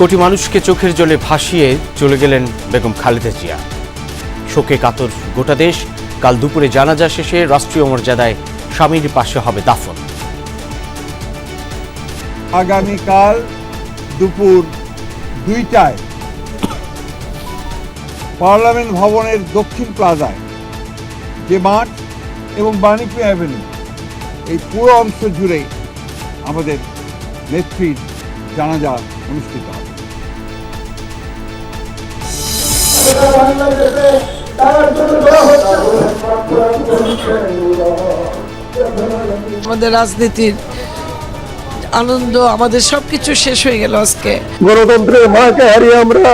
কোটি মানুষকে চোখের জলে ভাসিয়ে চলে গেলেন বেগম খালেদা জিয়া। শোকে কাতর গোটা দেশ। কাল দুপুরে জানাজা শেষে রাষ্ট্রীয় মর্যাদায় স্বামীর পাশে হবে দাফন। আগামীকাল দুপুর 2টায় পার্লামেন্ট ভবনের দক্ষিণ প্লাজায় যে মাঠ এবং বাণিজ্য অ্যাভিনিউ এই পুরো অংশ জুড়ে আমাদের নেত্রীর জানাজা অনুষ্ঠিত হবে। আমাদের রাজনীতির আনন্দ, আমাদের সবকিছু শেষ হয়ে গেল আজকে। গণতন্ত্রের মাকে হারিয়ে আমরা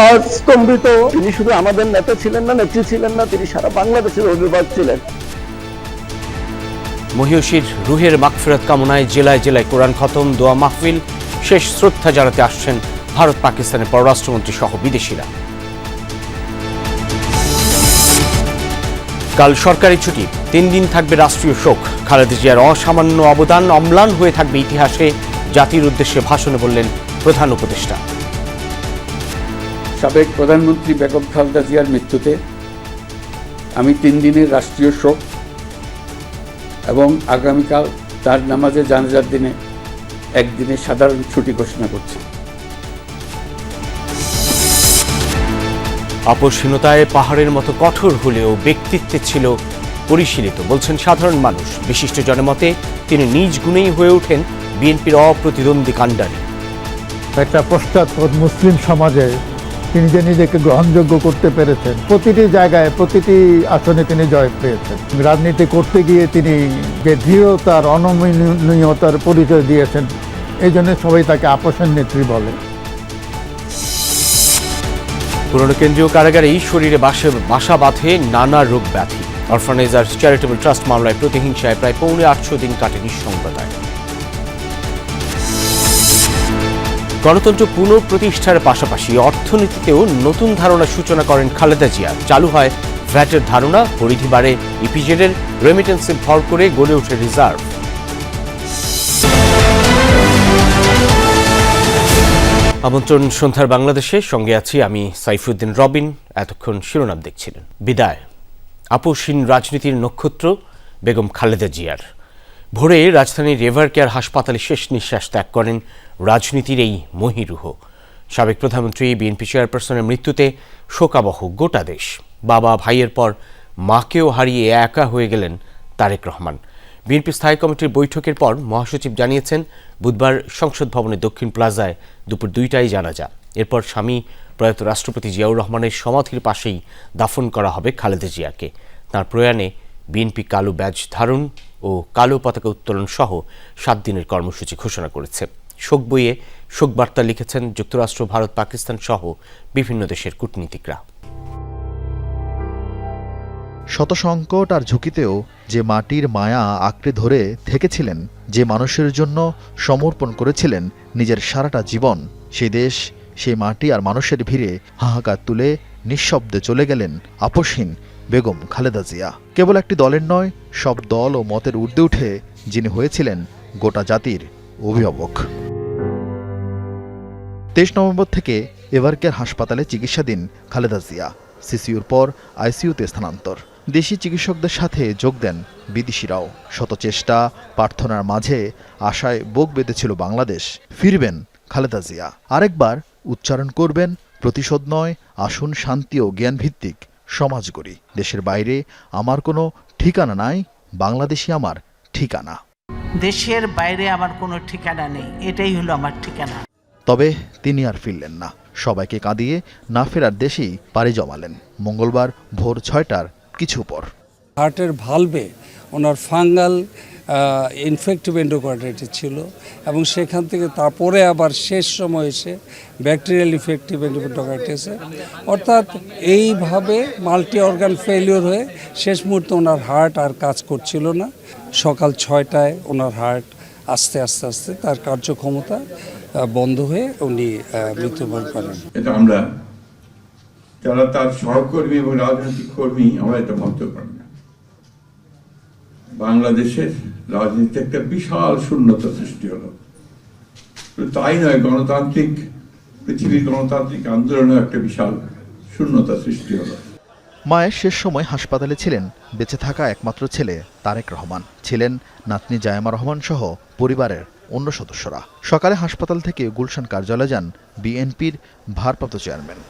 আজ স্তম্ভিত। তিনি শুধু আমাদের নেতা ছিলেন না, নেত্রী ছিলেন না, তিনি সারা বাংলাদেশের অভিভাবক ছিলেন। মহিয়সীর রুহের মাগফিরাত কামনায় জেলায় জেলায় কোরআন খতম, দোয়া মাহফিল, শেষ শ্রদ্ধা জানাতে আসছেন ভারত পাকিস্তানের পররাষ্ট্রমন্ত্রী সহ বিদেশিরা। কাল সরকারি ছুটি, 3 দিন থাকবে রাষ্ট্রীয় শোক। খালেদা জিয়ার অসামান্য অবদান অম্লান হয়ে থাকবে ইতিহাসে, জাতির উদ্দেশ্যে ভাষণে বললেন প্রধান উপদেষ্টা। সাবেক প্রধানমন্ত্রী বেগম খালেদা জিয়ার মৃত্যুতে আমি 3 দিনের রাষ্ট্রীয় শোক এবং আগামীকাল তার নামাজে জানাজার দিনে একদিনের সাধারণ ছুটি ঘোষণা করছি। আপসহীনতায় পাহাড়ের মতো কঠোর হলেও ব্যক্তিত্বে ছিল পরিশীলিত, বলছেন সাধারণ মানুষ। বিশিষ্ট জনমতে তিনি নিজ গুণেই হয়ে ওঠেন বিএনপির অপ্রতিদ্বন্দ্বী কাণ্ডারি। একটা পশ্চাৎপদ মুসলিম সমাজে তিনি যে নিজেকে গ্রহণযোগ্য করতে পেরেছেন, প্রতিটি জায়গায় প্রতিটি আসনে তিনি জয় পেয়েছেন। রাজনীতি করতে গিয়ে তিনি যে দৃঢ়তার, অনমনীয়তার পরিচয় দিয়েছেন, এই জন্য সবাই তাকে আপসের নেত্রী বলে। পুরনো কেন্দ্রীয় কারাগারেই শরীরে বাসা বাঁধে নানা রোগ ব্যাধি। অরফানেজ আর চ্যারিটেবল ট্রাস্ট মামলায় প্রতিহিংসায় প্রায় 850 দিন কাটে নিঃসঙ্গতায়। গণতন্ত্র পুনঃপ্রতিষ্ঠার পাশাপাশি অর্থনীতিতেও নতুন ধারণার সূচনা করেন খালেদা জিয়া। চালু হয় ভ্যাটের ধারণা, পরিধি বাড়ে ইপিজেডের, রেমিটেন্সে ভর করে গড়ে ওঠে রিজার্ভ। আমন্ত্রণ সন্ধ্যার বাংলাদেশে, সঙ্গে আছি আমি সাইফুদ্দিন রবিন। এতক্ষণ শিরোনাম দেখছিলেন। বিদায় আপসহীন রাজনীতির নক্ষত্র বেগম খালেদা জিয়ার। ভোরে রাজধানীর রেভার কেয়ার হাসপাতালে শেষ নিঃশ্বাস ত্যাগ করেন রাজনীতির এই মহিরুহ। সাবেক প্রধানমন্ত্রী বিএনপি চেয়ারপারসনের মৃত্যুতে শোকাবহ গোটা দেশ। বাবা, ভাইয়ের পর মাকেও হারিয়ে একা হয়ে গেলেন তারেক রহমান। বিএনপি স্থায়ী কমিটির বৈঠকের পর মহাসচিব জানিয়েছেন, বুধবার সংসদ ভবনের দক্ষিণ প্লাজায় দুপুর 2টায় জানাজা। এরপর স্বামী প্রয়াত রাষ্ট্রপতি জিয়াউর রহমানের সমাধির পাশেই দাফন করা হবে খালেদা জিয়াকে। তাঁর প্রয়াণে বিএনপি কালো ব্যাজ ধারণ ও কালো পতাকা উত্তোলন সহ 7 দিনের কর্মসূচি ঘোষণা করেছে। শোক বইয়ে শোকবার্তা লিখেছেন যুক্তরাষ্ট্র, ভারত, পাকিস্তান সহ বিভিন্ন দেশের কূটনীতিকরা। শত সংকট আর ঝুঁকিতেও যে মাটির মায়া আঁকড়ে ধরে থেকেছিলেন, যে মানুষের জন্য সমর্পণ করেছিলেন নিজের সারাটা জীবন, সেই দেশ, সেই মাটি আর মানুষের ভিড়ে হাহাকার তুলে নিঃশব্দে চলে গেলেন আপসহীন বেগম খালেদা জিয়া। কেবল একটি দলের নয়, সব দল ও মতের ঊর্ধ্বে উঠে যিনি হয়েছিলেন গোটা জাতির অভিভাবক। 23 নভেম্বর থেকে এভার কেয়ার হাসপাতালে চিকিৎসাধীন খালেদা জিয়া। সিসিউর পর আইসিইউতে স্থানান্তর। দেশি চিকিৎসকদের সাথে যোগ দেন বিদেশিরাও। শত চেষ্টা প্রার্থনার মাঝে আশায় বুক বেঁধেছিল বাংলাদেশ। ফিরবেন খালেদা জিয়া, আরেকবার উচ্চারণ করবেন প্রতিশোধ নয়, আসুন শান্তি ও জ্ঞানভিত্তিক সমাজ গড়ি। দেশের বাইরে আমার কোনো ঠিকানা নাই, বাংলাদেশই আমার ঠিকানা। দেশের বাইরে আমার কোনো ঠিকানা নেই, এটাই হলো আমার ঠিকানা। তবে তিনি আর ফিরলেন না। সবাইকে কাঁদিয়ে না ফেরার দেশেই পাড়ি জমালেন মঙ্গলবার ভোর 6টার কিছু পর। হার্টের ভালভে ওনার ফাঙ্গাল ইনফেক্টিভ এন্ডোকার্ডাইটিস ছিল এবং সেখান থেকে তারপরে আবার শেষ সময় এসে ব্যাকটেরিয়াল ইনফেক্টিভ এন্ডোকার্ডাইটিস, অর্থাৎ এইভাবে মাল্টি অর্গান ফেলিওর হয়ে শেষ মুহূর্তে ওনার হার্ট আর কাজ করছিল না। সকাল 6টায় ওনার হার্ট আস্তে আস্তে আস্তে তার কার্যক্ষমতা বন্ধ হয়ে উনি মৃত্যুবরণ করেন। এটা আমরা যারা তার সহকর্মী এবং রাজনৈতিক কর্মী আমরা এটা মন্তব্য করি না। বাংলাদেশের রাজনীতিতে একটা বিশাল শূন্যতা সৃষ্টি হলো। তাই নয়, গণতান্ত্রিক পৃথিবীর গণতান্ত্রিক আন্দোলনে একটা বিশাল শূন্যতা সৃষ্টি হলো। মায়ের শেষ সময় হাসপাতালে ছিলেন বেঁচে থাকা একমাত্র ছেলে তারেক রহমান, ছিলেন নাতনি জায়েমা রহমান সহ পরিবারের অন্য সদস্যরা। সকালে হাসপাতাল থেকে গুলশান কার্যালয়ে যান বিএনপির ভারপ্রাপ্ত চেয়ারম্যান।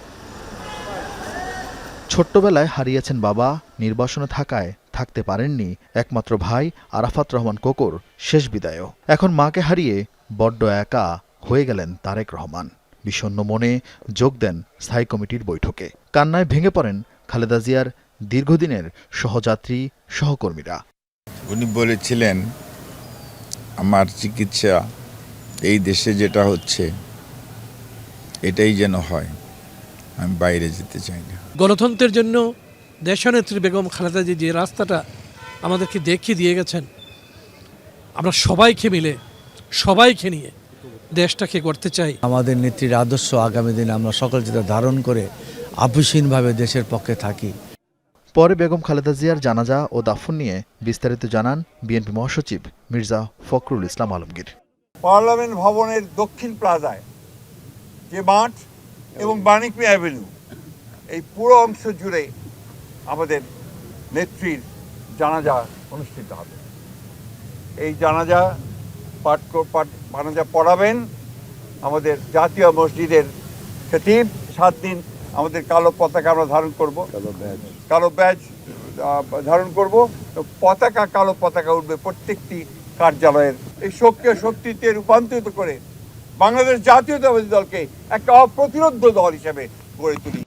ছোট্টবেলায় হারিয়েছেন বাবা, নির্বাসনে থাকায় থাকতে পারেননি একমাত্র ভাই আরাফাত রহমান কোকর শেষ বিদায়ও। এখন মাকে হারিয়ে বড্ড একা হয়ে গেলেন তারেক রহমান। বিষণ্ণ মনে যোগ দেন স্থায়ী কমিটির বৈঠকে। কান্নায় ভেঙে পড়েন খালেদা জিয়ার দীর্ঘদিনের সহযাত্রী সহকর্মীরা। উনি বলেছিলেন, আমার চিকিৎসা এই দেশে যেটা হচ্ছে এটাই যেন হয়, আমি বাইরে যেতে চাই না। গণতন্ত্রের জন্য দেশনেত্রী বেগম খালেদা জি যে রাস্তাটা আমাদেরকে দেখিয়ে দিয়ে গেছেন, আমরা সবাইকে নিয়ে দেশটাকে করতে চাই। আমাদের নেত্রীর আদর্শ আগামী দিনে আমরা সকল যেটা ধারণ করে আপসহীনভাবে দেশের পক্ষে থাকি। পরে বেগম খালেদা জিয়ার জানাজা ও দাফন নিয়ে বিস্তারিত জানান বিএনপি মহাসচিব মির্জা ফখরুল ইসলাম আলমগীর। পার্লামেন্ট ভবনের দক্ষিণ প্লাজায় যে মাঠ এবং বাণিজ্য অ্যাভিনিউ, এই পুরো অংশ জুড়ে আমাদের নেত্রীর জানাজা অনুষ্ঠিত হবে। এই জানাজা পড়াবেন আমাদের জাতীয় মসজিদের খতিব। 7 দিন আমাদের কালো পতাকা আমরা ধারণ করব, কালো ব্যাজ ধারণ করব। পতাকা, কালো পতাকা উঠবে প্রত্যেকটি কার্যালয়ের। এই শোককে শক্তিতে রূপান্তরিত করে বাংলাদেশ জাতীয়তাবাদী দলকে একটা অপ্রতিরোধ্য দল হিসেবে গড়ে তুলি।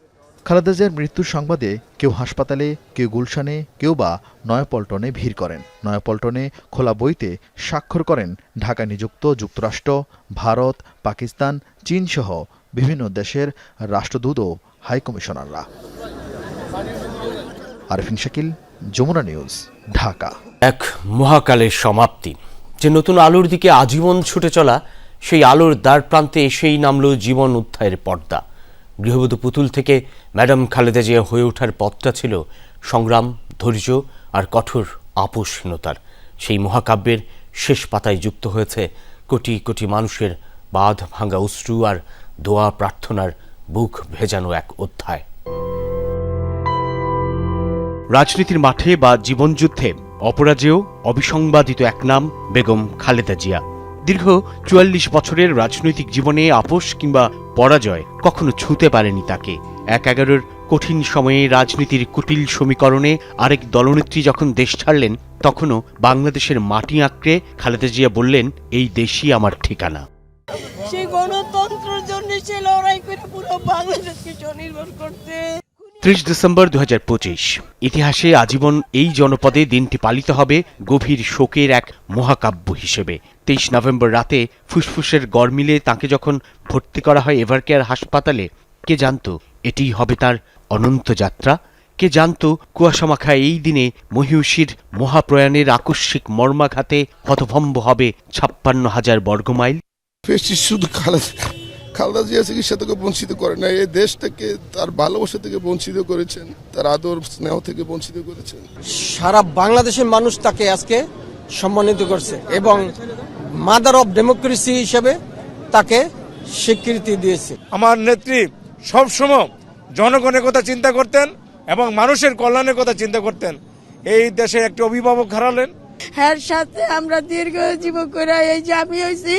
খালেদা জিয়ার মৃত্যুর সংবাদে কেউ হাসপাতালে, কেউ গুলশানে, কেউ বা নয়াপল্টনে ভিড় করেন। নয়াপল্টনে খোলা বইতে স্বাক্ষর করেন ঢাকায় নিযুক্ত যুক্তরাষ্ট্র, ভারত, পাকিস্তান, চীন সহ বিভিন্ন দেশের রাষ্ট্রদূত ও হাইকমিশনাররা। আরিফিন শাকিল, যমুনা নিউজ, ঢাকা। এক মহাকালের সমাপ্তি। যে নতুন আলোর দিকে আজীবন ছুটে চলা, সেই আলোর দ্বার প্রান্তে এসেই নামল জীবন উদ্ধারের পর্দা। গৃহবধূ পুতুল থেকে ম্যাডাম খালেদা জিয়া হয়ে ওঠার পথটা ছিল সংগ্রাম, ধৈর্য আর কঠোর আপোষহীনতার। সেই মহাকাব্যের শেষ পাতায় যুক্ত হয়েছে কোটি কোটি মানুষের বাঁধ ভাঙা অশ্রু আর দোয়া প্রার্থনার বুক ভেজানো এক অধ্যায়। রাজনীতির মাঠে বা জীবনযুদ্ধে অপরাজেয়, অবিসংবাদিত এক নাম বেগম খালেদা জিয়া। দীর্ঘ 44 বছরের রাজনৈতিক জীবনে আপোষ কিংবা পরাজয় কখনো ছুঁতে পারেনি তাকে। 11-এর কঠিন সময়ে রাজনীতির কুটিল সমীকরণে আরেক দলনেত্রী যখন দেশ ছাড়লেন, তখনও বাংলাদেশের মাটি আঁকড়ে খালেদা জিয়া বললেন, এই দেশই আমার ঠিকানা। সেই গণতন্ত্রের জন্য সে লড়াই করে পুরো বাংলাদেশকে স্বনির্ভর করতে। 30 ডিসেম্বর 2025 ইতিহাসে আজীবন এই জনপদে দিনটি পালিত হবে গভীর শোকের এক মহাকাব্য হিসেবে। 23 নভেম্বর রাতে ফুসফুসের গরমিলে তাকে যখন ভর্তি করা হয় এভারকেয়ার হাসপাতালে, কে জানত এটিই হবে তার অনন্ত যাত্রা? কে জানত কুয়াশামাখা এই দিনে মহিষীর মহাপ্রয়াণের আকস্মিক মর্মাঘাতে হতভম্ব হবে 56,000 বর্গমাইল। শুধু খালেদা জিয়া চিকিৎসা থেকে বঞ্চিত করে না, এই দেশ থেকে, তার ভালোবাসা থেকে বঞ্চিত করেছেন, তার আদর স্নেহ থেকে বঞ্চিত করেছেন। সারা বাংলাদেশের মানুষ তাকে আজকে সম্মানিত করছে এবং মাদার অফ ডেমোক্রেসি হিসেবে তাকে স্বীকৃতি দিয়েছে। আমার নেত্রী সবসময় জনগণের কথা চিন্তা করতেন এবং মানুষের কল্যাণের কথা চিন্তা করতেন। এই দেশে একটি অভিভাবক হারালেন। এর সাথে আমরা দীর্ঘ জীবন করে এই যে আমি হয়েছি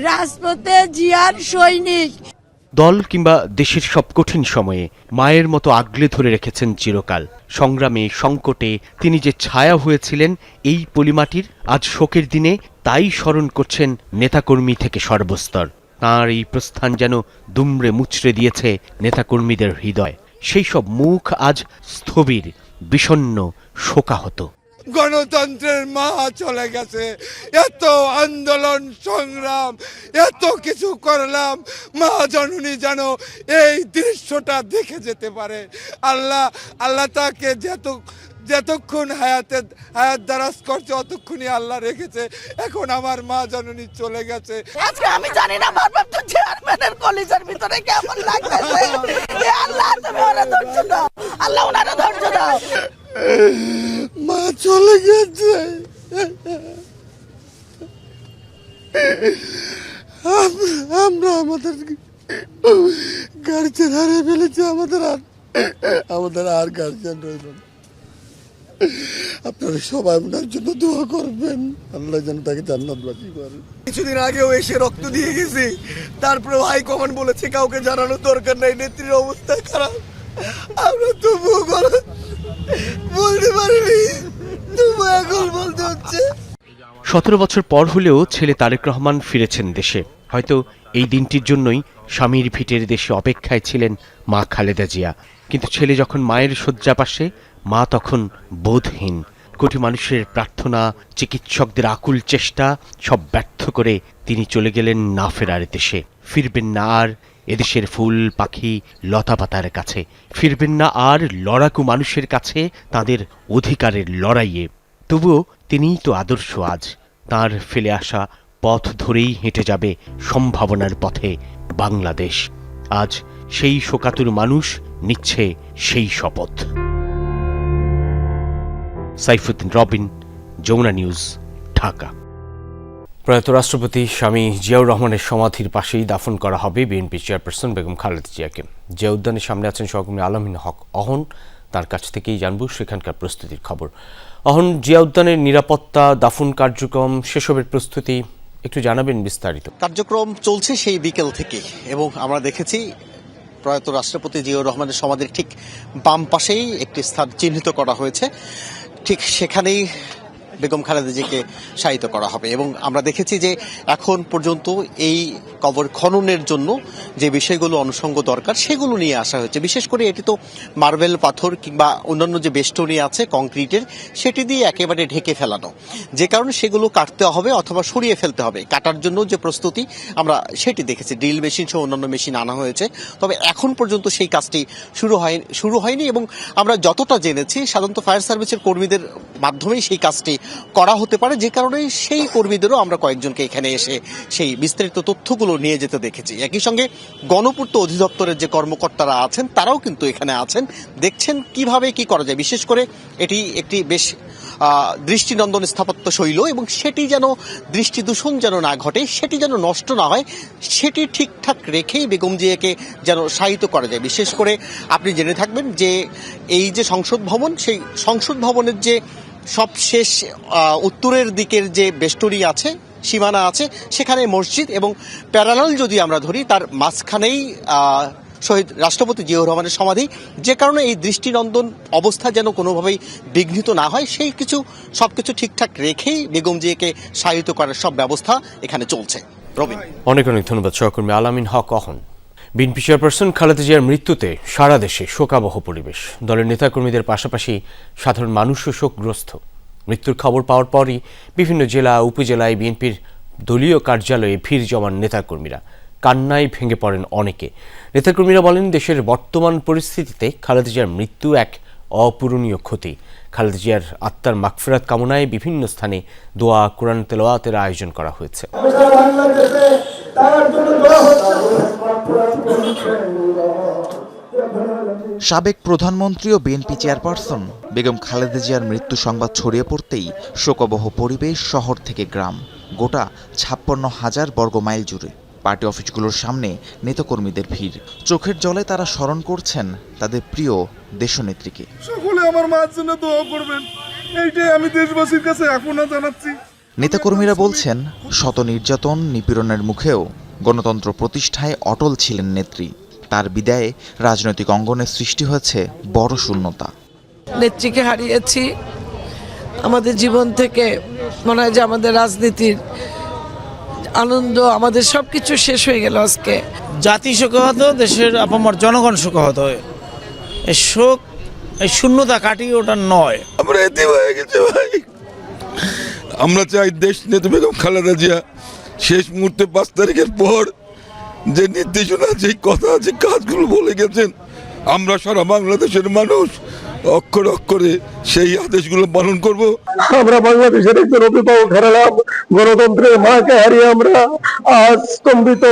রাজপথে জিয়ার সৈনিক। দল কিংবা দেশের সব কঠিন সময়ে মায়ের মতো আগলে ধরে রেখেছেন চিরকাল। সংগ্রামে, সংকটে তিনি যে ছায়া হয়েছিলেন এই পলিমাটির, আজ শোকের দিনে তাই স্মরণ করছেন নেতাকর্মী থেকে সর্বস্তর। তাঁর এই প্রস্থান যেন দুমড়ে মুচড়ে দিয়েছে নেতাকর্মীদের হৃদয়। সেই সব মুখ আজ স্থবির, বিষণ্ণ, শোকাহত। গণতন্ত্রের মা চলে গেছে, এত আন্দোলন সংগ্রাম, এত কিছু করলাম, মা জননী যেন এই দৃশ্যটা দেখে যেতে পারে। আল্লাহ তাকে যতক্ষণ হায়াত দারাজ করছে অতক্ষণই আল্লাহ রেখেছে। এখন আমার মা জননী চলে গেছে। আজকে আমি জানি না ভারপ্রাপ্ত চেয়ারম্যানের কলিজার ভিতরে কেমন লাগতেছে। আল্লাহ তুমি ওরা ধৈর্য দাও, আল্লাহ ওনারা ধৈর্য দাও। মা চলে গেছে, আমরা আমাদের গার্জেন হারিয়ে ফেলেছে, আমাদের আর গার্জেন রইল না। আপনারা সবাই ওনার জন্য দোয়া করবেন, আল্লাহ যেন তাকে জান্নাতবাসী করেন। কিছুদিন আগেও এসে রক্ত দিয়ে গেছি, তারপরে হাইকমান্ড বলেছে কাউকে জানানোর দরকার নাই, নেত্রীর অবস্থা খারাপ। আমরা তবুও বলতে পারিনি, তবু এখন বলতে হচ্ছে। 17 বছর পর হলেও ছেলে তারেক রহমান ফিরেছেন দেশে। হয়তো এই দিনটির জন্যই স্বামীর ভিটের দেশে অপেক্ষায় ছিলেন মা খালেদা জিয়া। কিন্তু ছেলে যখন মায়ের শয্যাপাশে, মা তখন বোধহীন। কোটি মানুষের প্রার্থনা, চিকিৎসকদের আকুল চেষ্টা সব ব্যর্থ করে তিনি চলে গেলেন না ফেরার দেশে। ফিরবেন না আর এদেশের ফুল পাখি লতাপাতার কাছে, ফিরবেন না আর লড়াকু মানুষের কাছে তাদের অধিকারের লড়াইয়ে। তবুও তিনিই তো আদর্শ আজ। তার ফেলে আসা পথ ধরেই হেঁটে যাবে সম্ভাবনার পথে বাংলাদেশ। আজ সেই শোকাতুর মানুষ নিচ্ছে সেই শপথ। সাইফুদ্দিন রবিন, যমুনা নিউজ, ঢাকা। প্রয়াত রাষ্ট্রপতি স্বামী জিয়াউর রহমানের সমাধির পাশেই দাফন করা হবে বিএনপি চেয়ারপারসন বেগম খালেদা জিয়াকে। জিয়া উদ্যানের সামনে আছেন সহকর্মী আলামিন হক অহন, তার কাছ থেকেই জানব সেখানকার প্রস্তুতির খবর। অহন, জিয়া উদ্যানের নিরাপত্তা, দাফন কার্যক্রম, সেসবের প্রস্তুতি একটু জানাবেন বিস্তারিত। কার্যক্রম চলছে সেই বিকেল থেকে, এবং আমরা দেখেছি প্রয়াত রাষ্ট্রপতি জিয়াউর রহমানের সমাধির ঠিক বাম পাশেই একটি স্থান চিহ্নিত করা হয়েছে, ঠিক সেখানেই বেগম খালেদা জিয়াকে শায়িত করা হবে। এবং আমরা দেখেছি যে এখন পর্যন্ত এই কবর খননের জন্য যে বিষয়গুলো অনুষঙ্গ দরকার সেগুলো নিয়ে আসা হয়েছে। বিশেষ করে এটি তো মার্বেল পাথর কিংবা অন্যান্য যে বেষ্টনী আছে কংক্রিটের, সেটি দিয়ে একেবারে ঢেকে ফেলানো, যে কারণে সেগুলো কাটতে হবে অথবা সরিয়ে ফেলতে হবে। কাটার জন্য যে প্রস্তুতি আমরা সেটি দেখেছি, ড্রিল মেশিন সহ অন্যান্য মেশিন আনা হয়েছে। তবে এখন পর্যন্ত সেই কাজটি শুরু হয়নি, এবং আমরা যতটা জেনেছি সাধারণত ফায়ার সার্ভিসের কর্মীদের মাধ্যমেই সেই কাজটি করা হতে পারে, যে কারণে সেই কর্মীদেরও আমরা কয়েকজনকে এখানে এসে সেই বিস্তারিত তথ্যগুলো নিয়ে যেতে দেখেছি। একই সঙ্গে গণপূর্ত অধিদপ্তরের যে কর্মকর্তারা আছেন তারাও কিন্তু এখানে আছেন, দেখছেন কিভাবে কি করা যায়। বিশেষ করে এটি একটি বেশ দৃষ্টিনন্দন স্থাপত্য শৈল, এবং সেটি যেন দৃষ্টি দূষণ যেন না ঘটে, সেটি যেন নষ্ট না হয়, সেটি ঠিকঠাক রেখেই বেগম জিয়াকে যেন শায়িত করা যায়। বিশেষ করে আপনি জেনে থাকবেন যে এই যে সংসদ ভবন, সেই সংসদ ভবনের যে সবশেষ উত্তরের দিকের যে বেষ্টনী আছে, সীমানা আছে, সেখানে মসজিদ, এবং প্যারালাল যদি আমরা ধরি তার মাঝখানেই শহীদ রাষ্ট্রপতি জিয়াউর রহমানের সমাধি, যে কারণে এই দৃষ্টিনন্দন অবস্থা যেন কোনোভাবেই বিঘ্নিত না হয়, সেই সবকিছু ঠিকঠাক রেখেই বেগম জিয়াকে শায়িত করার সব ব্যবস্থা এখানে চলছে। রবিন, অনেক অনেক ধন্যবাদ সহকর্মী আলামিন হক অহন। বিএনপি চেয়ারপারসন খালেদা জিয়ার মৃত্যুতে সারা দেশে শোকাবহ পরিবেশ। দলের নেতাকর্মীদের পাশাপাশি সাধারণ মানুষও শোকগ্রস্ত। মৃত্যুর খবর পাওয়ার পরই বিভিন্ন জেলা উপজেলায় বিএনপির দলীয় কার্যালয়ে ভিড় জমান নেতাকর্মীরা। কান্নায় ভেঙে পড়েন অনেকে। নেতাকর্মীরা বলেন, দেশের বর্তমান পরিস্থিতিতে খালেদা জিয়ার মৃত্যু এক অপূরণীয় ক্ষতি। খালেদা জিয়ার আত্মার মাগফিরাত কামনায় বিভিন্ন স্থানে দোয়া, কোরআন তেলাওয়াতের আয়োজন করা হয়েছে। সাবেক প্রধানমন্ত্রী ও বিএনপি চেয়ারপারসন বেগম খালেদা জিয়ার মৃত্যু সংবাদ ছড়িয়ে পড়তেই শোকাবহ পরিবেশ শহর থেকে গ্রাম, গোটা 56,000 বর্গমাইল জুড়ে। পার্টি অফিসগুলোর সামনে নেতাকর্মীদের ভিড়। চোখের জলে তারা স্মরণ করছেন তাদের প্রিয় দেশনেত্রীকে। সকলে আমার মার জন্য দোয়া করবেন, এইটাই আমি দেশবাসীর কাছে আকুতি জানাচ্ছি। নেতাকর্মীরা বলছেন, শত নির্যাতন নিপীড়নের মুখেও গণতন্ত্র প্রতিষ্ঠায় অটল ছিলেন নেত্রী। তার বিদায়ে রাজনৈতিক অঙ্গনে সৃষ্টি হয়েছে বড় শূন্যতা। নেত্রীকে হারিয়েছি, আমাদের জীবন থেকে মনে হয় যে আমাদের রাজনীতির আনন্দ, আমাদের সবকিছু শেষ হয়ে গেল আজকে। জাতি শোকাহত, দেশের আপামর জনগণ শোকাহত। এই শোক, এই শূন্যতা কাটিয়ে ওটা নয়। আমরা এতে হয়ে গেছে ভাই। আমরা চাই দেশ নেত্রী বেগম খালেদা জিয়া শেষ মুহূর্তে 5 তারিখের পর যে নির্দেশনা, যে কথা, যে কাজগুলো বলে গেছেন, আমরা সারা বাংলাদেশের মানুষ অক্ষরে অক্ষরে সেই আদেশগুলো পালন করব। আমরা বাংলাদেশের একজন অভিভাবক হারালাম, গণতন্ত্রের মাকে হারিয়ে আমরা আজ স্তম্ভিত।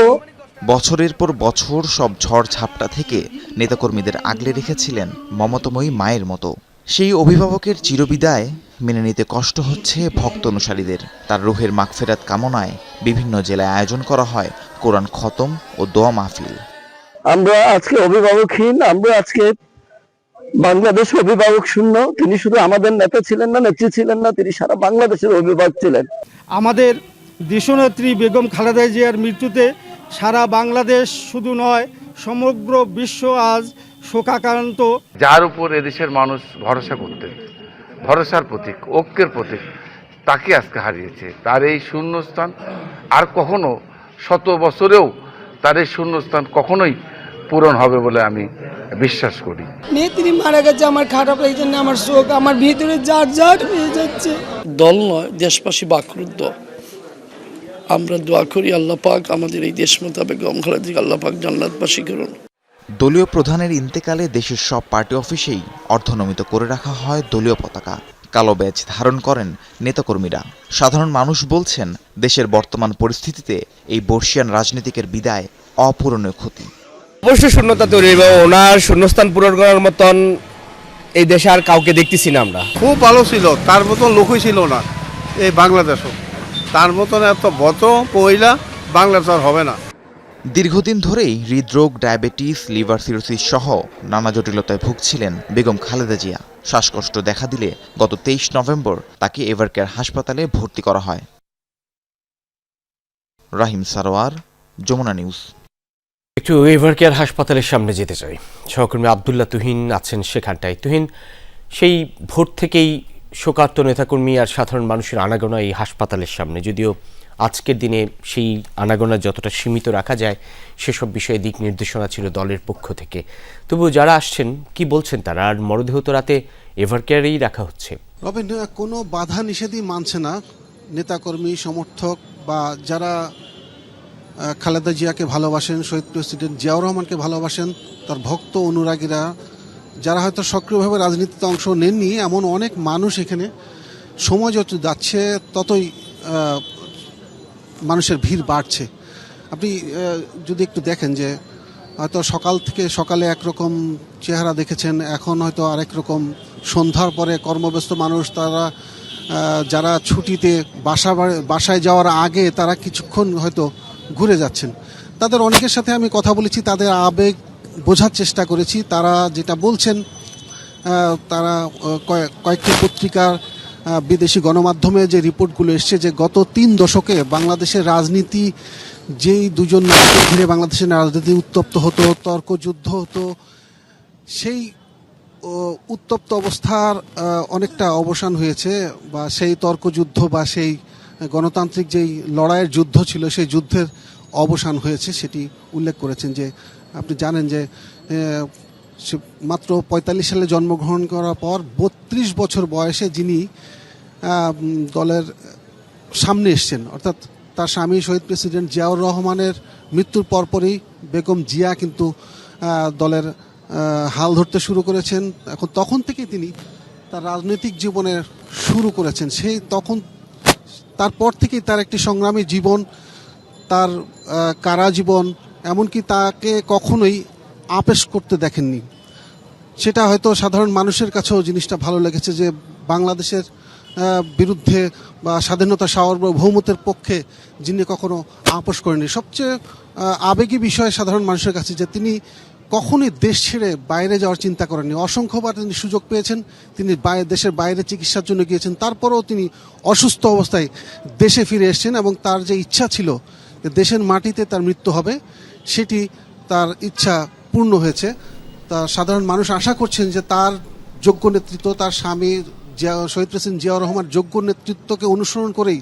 বছরের পর বছর সব ঝড় ঝাপটা থেকে নেতাকর্মীদের আগলে রেখেছিলেন মমতাময়ী মায়ের মতো। সেই অভিভাবকের চিরবিদায় মেনে নিতে কষ্ট হচ্ছে ভক্ত অনুসারীদের। তার রুহের মাগফিরাত কামনায় বিভিন্ন জেলায় আয়োজন করা হয় কোরআন খতম ও দোয়া মাহফিল। আমরা আজকে অভিভাবকহীন, আমরা আজকে বাংলাদেশ অভিভাবক শূন্য। তিনি শুধু আমাদের নেতা ছিলেন না, নেত্রী ছিলেন না, তিনি সারা বাংলাদেশের অভিভাবক ছিলেন। আমাদের দেশনেত্রী বেগম খালেদা জিয়ার মৃত্যুতে সারা বাংলাদেশ শুধু নয়, সমগ্র বিশ্ব আজ শোকাক্রান্ত। যার উপর এদেশের মানুষ ভরসা করতেন, ভরসার প্রতীক, ঐক্যের প্রতীক, তাকে আজকে হারিয়েছে। তার এই শূন্যস্থান আর কখনো, শত বছরেও তার এই শূন্যস্থান কখনোই পূরণ হবে বলে আমি বিশ্বাস করি। নেত্রী মারা গেছে, আমার খারাপ এই জন্য আমার শোক, আমার ভিতরে জার হয়ে যাচ্ছে। দল নয়, দেশবাসী বাকরুদ্ধ। আমরা দোয়া করি আল্লাহ পাক আমাদের এই দেশ মোতাবেক বেগম খালেদা জিয়াকে আল্লাহ পাক জান্নাতবাসী করুন। দলীয় প্রধানের ইন্তেকালে দেশের সব পার্টি অফিসেই অর্ধনমিত করে রাখা হয় দলীয় পতাকা। কালো ব্যাজ ধারণ করেন নেতাকর্মীরা। সাধারণ মানুষ বলছেন, দেশের বর্তমান পরিস্থিতিতে এই বর্ষিয়ান রাজনীতিকের বিদায় অপূরণীয় ক্ষতি। অবশ্যই শূন্যতা তৈরি হবে। ওনার শূন্যস্থান পূরণ করার মতন এই দেশে আর কাউকে দেখতেছি না আমরা। খুব ভালো ছিল, তার মতন লোকই ছিল না এই বাংলাদেশও। তার মতন এত বত পয়লা বাংলাদেশ আর হবে না। দীর্ঘদিন ধরেই হৃদরোগ, ডায়াবেটিস, লিভার সিরোসিস সহ নানা জটিলতায় ভুগছিলেন বেগম খালেদা জিয়া। শ্বাসকষ্ট দেখা দিলে গত 23 নভেম্বর তাকে এভারকেয়ার হাসপাতালে ভর্তি করা হয়। রাহিম সারোয়ার, যমুনা নিউজ। একটু এভারকেয়ার হাসপাতালের সামনে যেতে চাই। সহকর্মী আবদুল্লাহ তুহিন আছেন সেখানটায়। তুহিন, সেই ভোর থেকেই শোকার্ত নেতাকর্মী আর সাধারণ মানুষের আনাগোনা এই হাসপাতালের সামনে, যদিও আজকের দিনে সেই আনাগোনা যতটা সীমিত রাখা যায় সেসব বিষয়ে দিক নির্দেশনা ছিল দলের পক্ষ থেকে। তবুও যারা আসছেন কি বলছেন তারা? আর মরদেহ তো রাতে এভারকেয়ারেই রাখা হচ্ছে। রবিন, কোনো বাধা নিষেধই মানছে না নেতাকর্মী, সমর্থক বা যারা খালেদা জিয়াকে ভালোবাসেন, শহীদ প্রেসিডেন্ট জিয়াউর রহমানকে ভালোবাসেন, তার ভক্ত অনুরাগীরা, যারা হয়তো সক্রিয়ভাবে রাজনীতিতে অংশ নেননি, এমন অনেক মানুষ এখানে। সময় যত যাচ্ছে ততই মানুষের ভিড় বাড়ছে। আপনি যদি একটু দেখেন যে হয়তো সকালে একরকম চেহারা দেখেছেন, এখন হয়তো আরেক রকম। সন্ধ্যার পরে কর্মব্যস্ত মানুষ, তারা যারা ছুটিতে বাসায় যাওয়ার আগে তারা কিছুক্ষণ হয়তো ঘুরে যাচ্ছেন। তাদের অনেকের সাথে আমি কথা বলেছি, তাদের আবেগ বোঝার চেষ্টা করেছি। তারা যেটা বলছেন, তারা কয়েকটি পত্রিকার, বিদেশি গণমাধ্যমে যে রিপোর্টগুলো এসছে যে গত 3 দশকে বাংলাদেশের রাজনীতি, যেই দুজন নায়ককে ঘিরে বাংলাদেশের রাজনীতি উত্তপ্ত হতো, তর্কযুদ্ধ হতো, সেই উত্তপ্ত অবস্থার অনেকটা অবসান হয়েছে, বা সেই তর্কযুদ্ধ বা সেই গণতান্ত্রিক যেই লড়াইয়ের যুদ্ধ ছিল সেই যুদ্ধের অবসান হয়েছে, সেটি উল্লেখ করেছেন। যে আপনি জানেন যে মাত্র 45 সালে জন্মগ্রহণ করার পর 32 বছর বয়সে যিনি দলের সামনে এসছেন, অর্থাৎ তার স্বামী শহীদ প্রেসিডেন্ট জিয়াউর রহমানের মৃত্যুর পরপরই বেগম জিয়া কিন্তু দলের হাল ধরতে শুরু করেছেন। তখন থেকেই তিনি তার রাজনৈতিক জীবনের শুরু করেছেন। তারপর থেকেই তার একটি সংগ্রামী জীবন, তার কারা জীবন, এমনকি তাকে কখনোই আপেশ করতে দেখেননি। সেটা হয়তো সাধারণ মানুষের কাছেও জিনিসটা ভালো লেগেছে যে বাংলাদেশের বিরুদ্ধে বা স্বাধীনতা সার্বভৌমত্বের পক্ষে যিনি কখনো আপোষ করেননি। সবচেয়ে আবেগী বিষয় সাধারণ মানুষের কাছে যে তিনি কখনোই দেশ ছেড়ে বাইরে যাওয়ার চিন্তা করেননি। অসংখ্যবার তিনি সুযোগ পেয়েছেন, তিনি দেশের বাইরে চিকিৎসার জন্য গিয়েছেন, তারপরেও তিনি অসুস্থ অবস্থায় দেশে ফিরে এসেছেন এবং তার যে ইচ্ছা ছিল দেশের মাটিতে তার মৃত্যু হবে, সেটি তার ইচ্ছা পূর্ণ হয়েছে। তা সাধারণ মানুষ আশা করছেন যে তার যোগ্য নেতৃত্ব, তার স্বামীর শহীদ প্রেসিডেন্ট জিয়াউর রহমান যোগ্য নেতৃত্বকে অনুসরণ করেই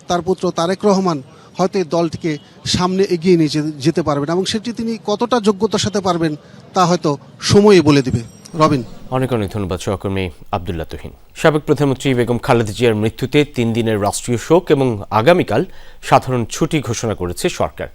তার পুত্র তারেক রহমান হয়তো এই দলটিকে সামনে এগিয়ে নিয়ে যেতে পারবেন, এবং সেটি তিনি কতটা যোগ্যতার সাথে পারবেন তা হয়তো সময়ই বলে দিবে। রবিন, অনেক অনেক ধন্যবাদ সহকর্মী আবদুল্লাহ তুহিন। সাবেক প্রধানমন্ত্রী বেগম খালেদা জিয়ার মৃত্যুতে 3 দিনের রাষ্ট্রীয় শোক এবং আগামীকাল সাধারণ ছুটি ঘোষণা করেছে সরকার।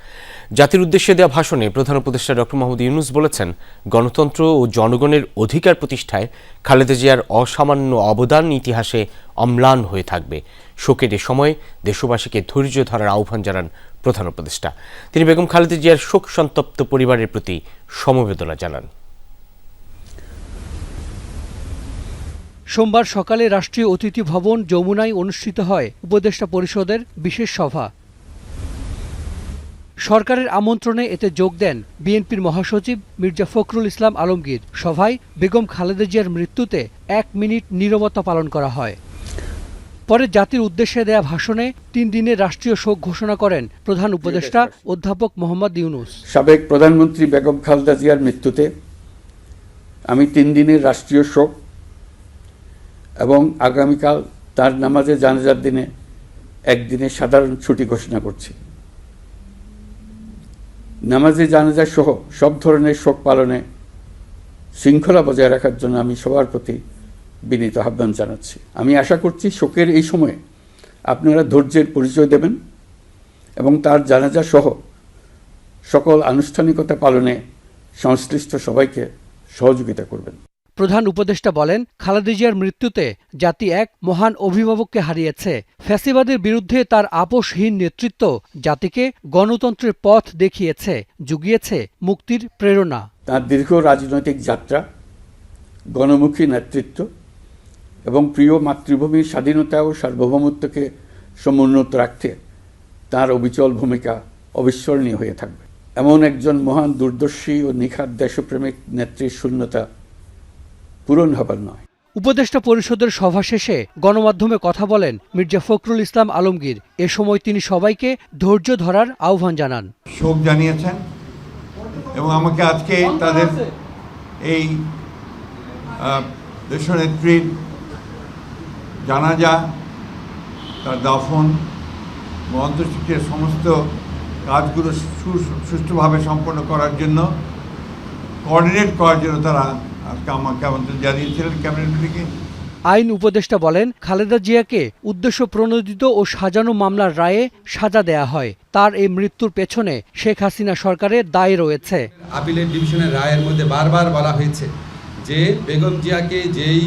জাতির উদ্দেশ্যে দেওয়া ভাষণে প্রধান উপদেষ্টা ডক্টর মোহাম্মদ ইউনূস বলেছেন, গণতন্ত্র ও জনগণের অধিকার প্রতিষ্ঠায় খালেদা জিয়ার অসামান্য অবদান ইতিহাসে অম্লান হয়ে থাকবে। শোকের এ সময় দেশবাসীকে ধৈর্য ধরার আহ্বান জানান প্রধান উপদেষ্টা। তিনি বেগম খালেদা জিয়ার শোক সন্তপ্ত পরিবারের প্রতি সমবেদনা জানান। সোমবার সকালে রাষ্ট্রীয় অতিথি ভবন যমুনায় অনুষ্ঠিত হয় উপদেষ্টা পরিষদের বিশেষ সভা। সরকারের আমন্ত্রণে এতে যোগ দেন বিএনপির মহাসচিব মির্জা ফখরুল ইসলাম আলমগীর। সভায় বেগম খালেদা জিয়ার মৃত্যুতে 1 মিনিট নীরবতা পালন করা হয়। পরে জাতির উদ্দেশ্যে দেয়া ভাষণে 3 দিনের রাষ্ট্রীয় শোক ঘোষণা করেন প্রধান উপদেষ্টা অধ্যাপক মোহাম্মদ ইউনূস। সাবেক প্রধানমন্ত্রী বেগম খালেদা জিয়ার মৃত্যুতে আমি 3 দিনের রাষ্ট্রীয় শোক এবং আগামীকাল তার নামাজে জানাজার দিনে 1 দিনের সাধারণ ছুটি ঘোষণা করছি। নামাজে জানাজা সহ সব ধরনের শোক পালনে শৃঙ্খলা বজায় রাখার জন্য আমি সবার প্রতি বিনীত আহ্বান জানাচ্ছি। আমি আশা করছি শোকের এই সময়ে আপনারা ধৈর্যের পরিচয় দেবেন এবং তার জানাজা সহ সকল আনুষ্ঠানিকতা পালনে সংশ্লিষ্ট সবাইকে সহযোগিতা করবেন। প্রধান উপদেষ্টা বলেন, খালেদা জিয়ার মৃত্যুতে জাতি এক মহান অভিভাবককে হারিয়েছে। ফ্যাসিবাদের বিরুদ্ধে তার আপোষহীন নেতৃত্ব জাতিকে গণতন্ত্রের পথ দেখিয়েছে, জুগিয়েছে মুক্তির প্রেরণা। তার দীর্ঘ রাজনৈতিক যাত্রা, গণমুখী নেতৃত্ব এবং প্রিয় মাতৃভূমির স্বাধীনতা ও সার্বভৌমত্বকে সমুন্নত রাখতে তার অবিচল ভূমিকা অবিস্মরণীয় হয়ে থাকবে। এমন একজন মহান দূরদর্শী ও নিখাদ দেশপ্রেমিক নেত্রীর শূন্যতা পূরণ হবার নয়। উপদেষ্টা পরিষদের সভা শেষে গণমাধ্যমে কথা বলেন মির্জা ফখরুল ইসলাম আলমগীর। এ সময় তিনি সবাইকে ধৈর্য ধরার আহ্বান জানান। শোক জানিয়েছেন এবং আমাকে আজকে তাদের এই দেশনেত্রীর জানাজা, তার দাফন ও অন্ত্যেষ্টিক্রিয়ার সমস্ত কাজগুলো সুষ্ঠুভাবে সম্পন্ন করার জন্য, কোঅর্ডিনেট করার জন্য তারা আজকে আমাকে আমন্ত্রণ জানিয়েছিলেন ক্যাবিনেট মিটিংয়ে। আইন উপদেষ্টা বলেন, খালেদা জিয়াকে উদ্দেশ্য প্রণোদিত ও সাজানো মামলার রায়ে সাজা দেয়া হয়। তার এই মৃত্যুর পেছনে শেখ হাসিনা সরকারের দায় রয়েছে। আপিলের ডিভিশনের রায়ের মধ্যে বারবার বলা হয়েছে যে বেগম জিয়াকে যেই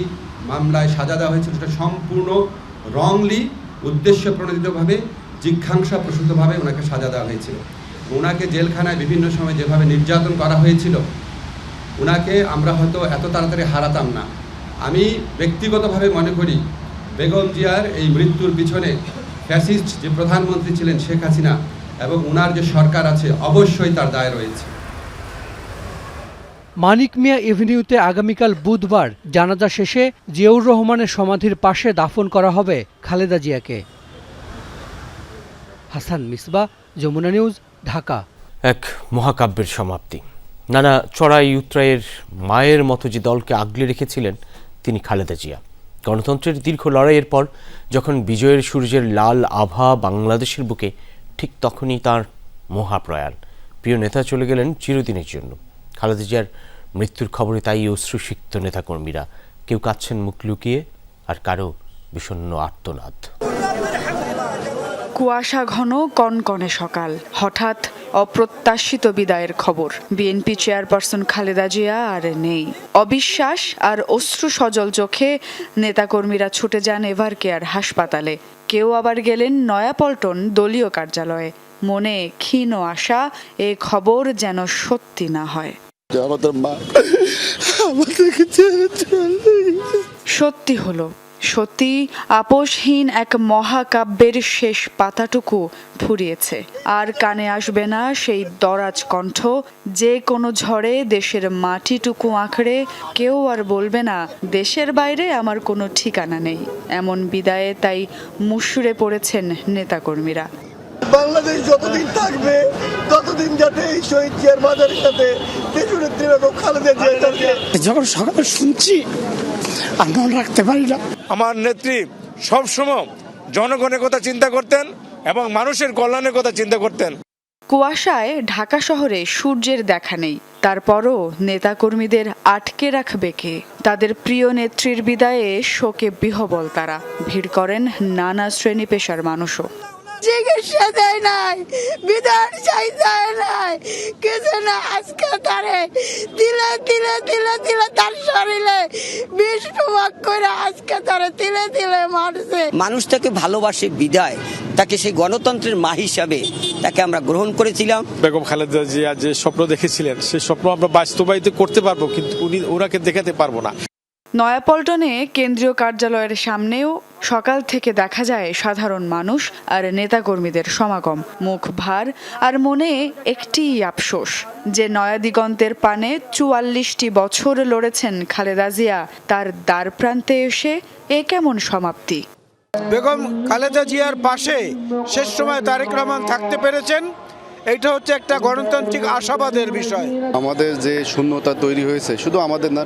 মামলায় সাজা দেওয়া হয়েছিল সেটা সম্পূর্ণ রংলি, উদ্দেশ্য প্রণোদিতভাবে, জিজ্ঞাসাপ্রসূতভাবে ওনাকে সাজা দেওয়া হয়েছিল। ওনাকে জেলখানায় বিভিন্ন সময় যেভাবে নির্যাতন করা হয়েছিল, ওনাকে আমরা হয়তো এত তাড়াতাড়ি হারাতাম না। আমি ব্যক্তিগতভাবে মনে করি বেগম জিয়ার এই মৃত্যুর পিছনে ফ্যাসিস্ট যে প্রধানমন্ত্রী ছিলেন শেখ হাসিনা এবং ওনার যে সরকার আছে, অবশ্যই তার দায় রয়েছে। মানিক মিয়া এভিনিউতে আগামীকাল বুধবার জানাজা শেষে জিয়াউর রহমানের সমাধির পাশে দাফন করা হবে খালেদা জিয়াকে। হাসান মিসবাহ, যমুনা নিউজ, ঢাকা। এক মহাকাব্যের সমাপ্তি। নানা চড়াই উতরাইয়ের মায়ের মতো যে দলকে আগলে রেখেছিলেন তিনি খালেদা জিয়া। গণতন্ত্রের দীর্ঘ লড়াইয়ের পর যখন বিজয়ের সূর্যের লাল আভা বাংলাদেশের বুকে, ঠিক তখনই তার মহাপ্রয়াণ। প্রিয় নেতা চলে গেলেন চিরদিনের জন্য। খালেদা জিয়ার মৃত্যুর খবরে তাই অশ্রুসিক্ত নেতাকর্মীরা, কেউ কাঁদছেন মুখ লুকিয়ে, আর কারো বিষণ্ণ আর্তনাদ। কুয়াশা ঘন কনকনে সকাল, হঠাৎ অপ্রত্যাশিত বিদায়ের খবর। বিএনপি চেয়ারপারসন খালেদা জিয়া আর নেই। অবিশ্বাস আর অশ্রু সজল চোখে নেতাকর্মীরা ছুটে যান এভারকেয়ার হাসপাতালে। কেউ আবার গেলেন নয়াপল্টন দলীয় কার্যালয়ে। মনে ক্ষীণ আশা এ খবর যেন সত্যি না হয়। সত্যি হলো, সত্যি আপোষহীন এক মহাকাব্যের শেষ পাতাটুকু ফুরিয়েছে। আর কানে আসবে না সেই দরাজ কণ্ঠ, যে কোনো ঝড়ে দেশের মাটিটুকু আঁকড়ে কেউ আর বলবে না দেশের বাইরে আমার কোনো ঠিকানা নেই। এমন বিদায়ে তাই মুষড়ে পড়েছেন নেতাকর্মীরা। বাংলাদেশ যতদিন থাকবে ততদিন যাতে এই শহীদ জিয়ার বাজারের সাথে দেশনেত্রী বেগম খালেদা জিয়া, যখন সকালে শুনছি আর মনে রাখতে পারি না। আমার নেত্রী সবসময় জনগণের কথা চিন্তা করতেন এবং মানুষের কল্যাণের কথা চিন্তা করতেন। কুয়াশায় ঢাকা শহরে সূর্যের দেখা নেই, তারপরও নেতাকর্মীদের আটকে রাখবে কে? তাদের প্রিয় নেত্রীর বিদায়ে শোকে বিহবল তারা। ভিড় করেন নানা শ্রেণী পেশার মানুষও। চিকিৎসা দেয় নাই, বিধান চাই দেয় নাই, কিছু না। আজকে তারে তিলে তিলে তিলে তিলে তার শরীরে বিষ প্রভাব করে আজকে তারে তিলে তিলে মারছে। মানুষ তাকে ভালোবাসে বিদায়, তাকে সেই গণতন্ত্রের মা হিসাবে তাকে আমরা গ্রহণ করেছিলাম। বেগম খালেদা জিয়া যে স্বপ্ন দেখেছিলেন সেই স্বপ্ন আমরা বাস্তবায়িত করতে পারবো, কিন্তু ওনাকে দেখাতে পারবো না। নয়াপল্টনে কেন্দ্রীয় কার্যালয়ের সামনেও সকাল থেকে দেখা যায় সাধারণ মানুষ আর নেতাকর্মীদের সমাগম, মুখ ভার আর মনে একটি আফসোস যে নয়া দিগন্তের পানে ৪৪টি বছর লড়েছেন খালেদা জিয়া, তার দ্বার প্রান্তে এসে এ কেমন সমাপ্তি। বেগম খালেদা জিয়ার পাশে শেষ সময় তারেক রহমান থাকতে পেরেছেন, এটা হচ্ছে একটা গণতান্ত্রিক আশাবাদের বিষয়। আমাদের যে শূন্যতা তৈরি হয়েছে, শুধু আমাদের না,